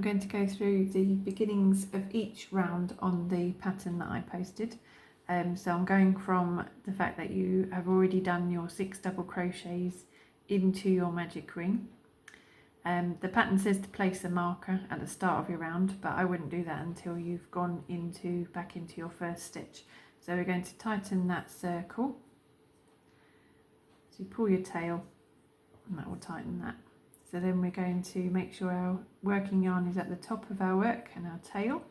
I'm going to go through the beginnings of each round on the pattern that I posted. So I'm going from the fact that you have already done your 6 double crochets into your magic ring. The pattern says to place a marker at the start of your round, but I wouldn't do that until you've gone back into your first stitch. So we're going to tighten that circle. So you pull your tail and that will tighten that. So then we're going to make sure our working yarn is at the top of our work and our tail,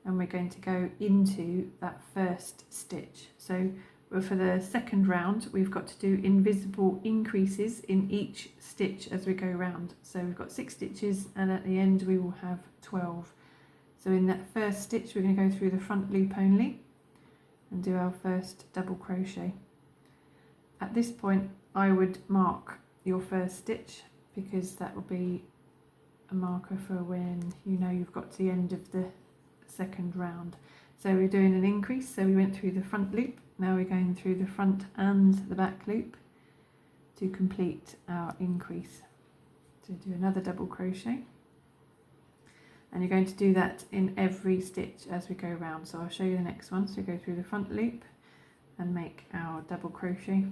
and we're going to go into that first stitch. So for the second round we've got to do invisible increases in each stitch as we go round. So we've got 6 stitches and at the end we will have 12. So in that first stitch we're going to go through the front loop only and do our first double crochet. At this point I would mark your first stitch, because that will be a marker for when you know you've got to the end of the second round. So we're doing an increase, so we went through the front loop, now we're going through the front and the back loop to complete our increase. So do another double crochet, and you're going to do that in every stitch as we go round. So I'll show you the next one. So go through the front loop and make our double crochet,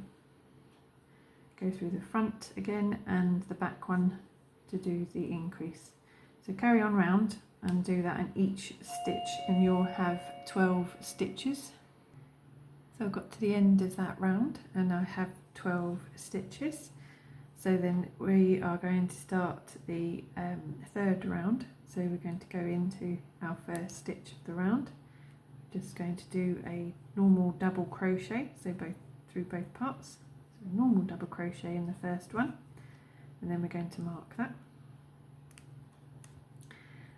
go through the front again and the back one to do the increase. So carry on round and do that in each stitch and you'll have 12 stitches. So I've got to the end of that round and I have 12 stitches. So then we are going to start the third round. So we're going to go into our first stitch of the round. Just going to do a normal double crochet, so through both parts. So a normal double crochet in the first one, and then we're going to mark that.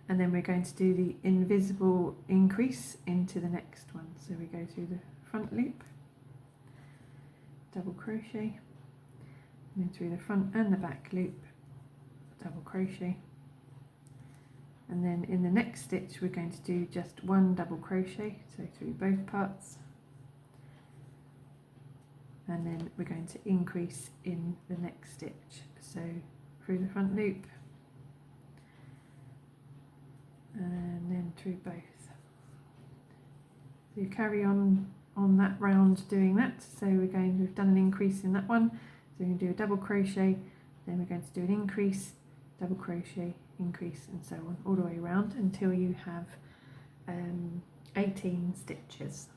And then we're going to do the invisible increase into the next one. So we go through the front loop, double crochet, and then through the front and the back loop, double crochet. And then in the next stitch we're going to do just one double crochet, so through both parts, and then we're going to increase in the next stitch, so through the front loop and then through both. So you carry on that round doing that. So we've done an increase in that one, so we're going to do a double crochet, then we're going to do an increase, double crochet, increase, and so on all the way around until you have 18 stitches.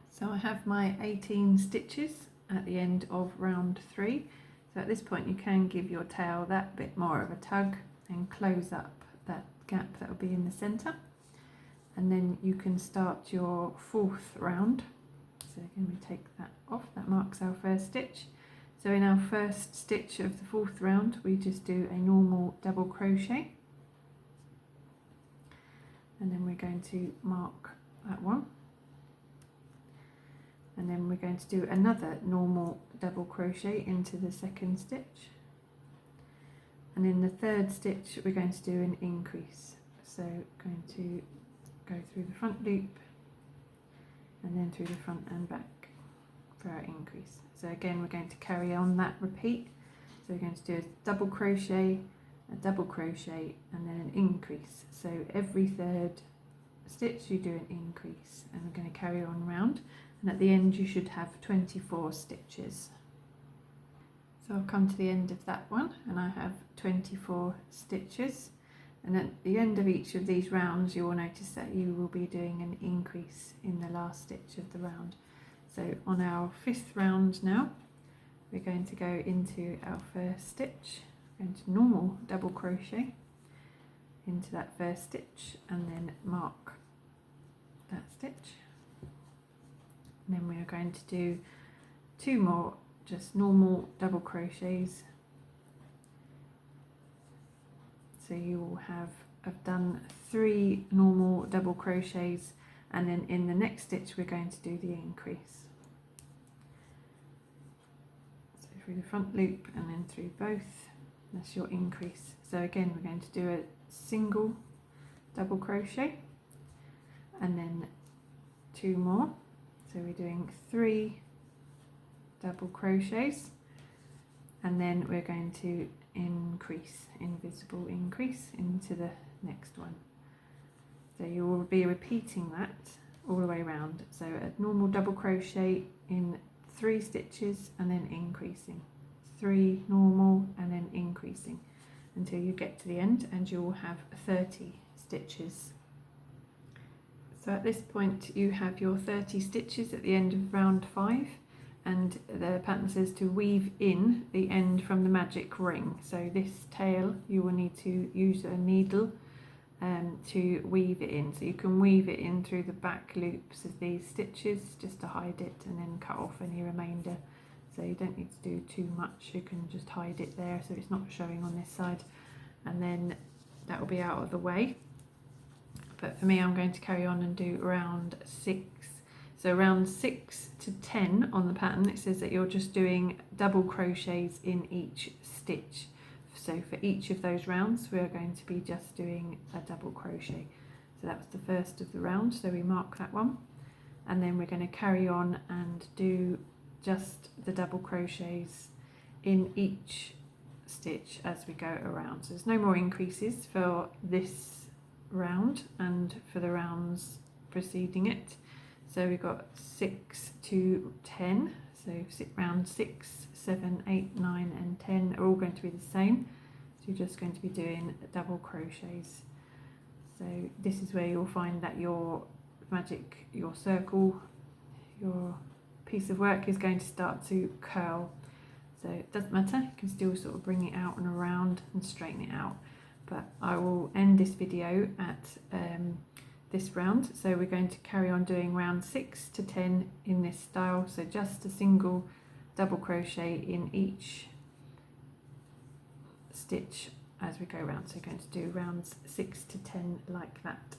So I have my 18 stitches at the end of round 3. So at this point you can give your tail that bit more of a tug and close up that gap that will be in the centre, and then you can start your 4th round. So again we take that off, that marks our first stitch. So in our first stitch of the 4th round we just do a normal double crochet, and then we're going to mark that one, and then we're going to do another normal double crochet into the 2nd stitch, and in the 3rd stitch we're going to do an increase. So going to go through the front loop and then through the front and back for our increase. So again we're going to carry on that repeat. So we're going to do a double crochet, a double crochet, and then an increase. So every 3rd stitch you do an increase, and we're going to carry on round, and at the end you should have 24 stitches. So I've come to the end of that one and I have 24 stitches, and at the end of each of these rounds you will notice that you will be doing an increase in the last stitch of the round. So on our 5th round now we're going to go into our first stitch, going to normal double crochet into that first stitch and then mark that stitch, and then we are going to do 2 more just normal double crochets. So you will have done 3 normal double crochets, and then in the next stitch we're going to do the increase. So through the front loop and then through both, that's your increase. So again we're going to do a single double crochet and then 2 more. So we're doing 3 double crochets, and then we're going to increase, invisible increase into the next one. So you will be repeating that all the way around. So a normal double crochet in 3 stitches and then increasing, 3 normal and then increasing until you get to the end, and you will have 30 stitches. So at this point you have your 30 stitches at the end of round 5, and the pattern says to weave in the end from the magic ring. So this tail you will need to use a needle to weave it in. So you can weave it in through the back loops of these stitches just to hide it, and then cut off any remainder. So you don't need to do too much, you can just hide it there so it's not showing on this side, and then that will be out of the way. But for me, I'm going to carry on and do round 6. So round 6 to 10 on the pattern, it says that you're just doing double crochets in each stitch. So for each of those rounds we are going to be just doing a double crochet. So that was the first of the round, so we mark that one, and then we're going to carry on and do just the double crochets in each stitch as we go around. So there's no more increases for this round and for the rounds preceding it. So we've got 6 to 10, so round 6, 7, 8, 9 and 10 are all going to be the same. So you're just going to be doing double crochets. So this is where you'll find that your magic, your circle, your piece of work is going to start to curl. So it doesn't matter, you can still sort of bring it out and around and straighten it out. But I will end this video at this round. So we're going to carry on doing round 6 to 10 in this style. So just a single double crochet in each stitch as we go around. So we're going to do rounds 6 to 10 like that.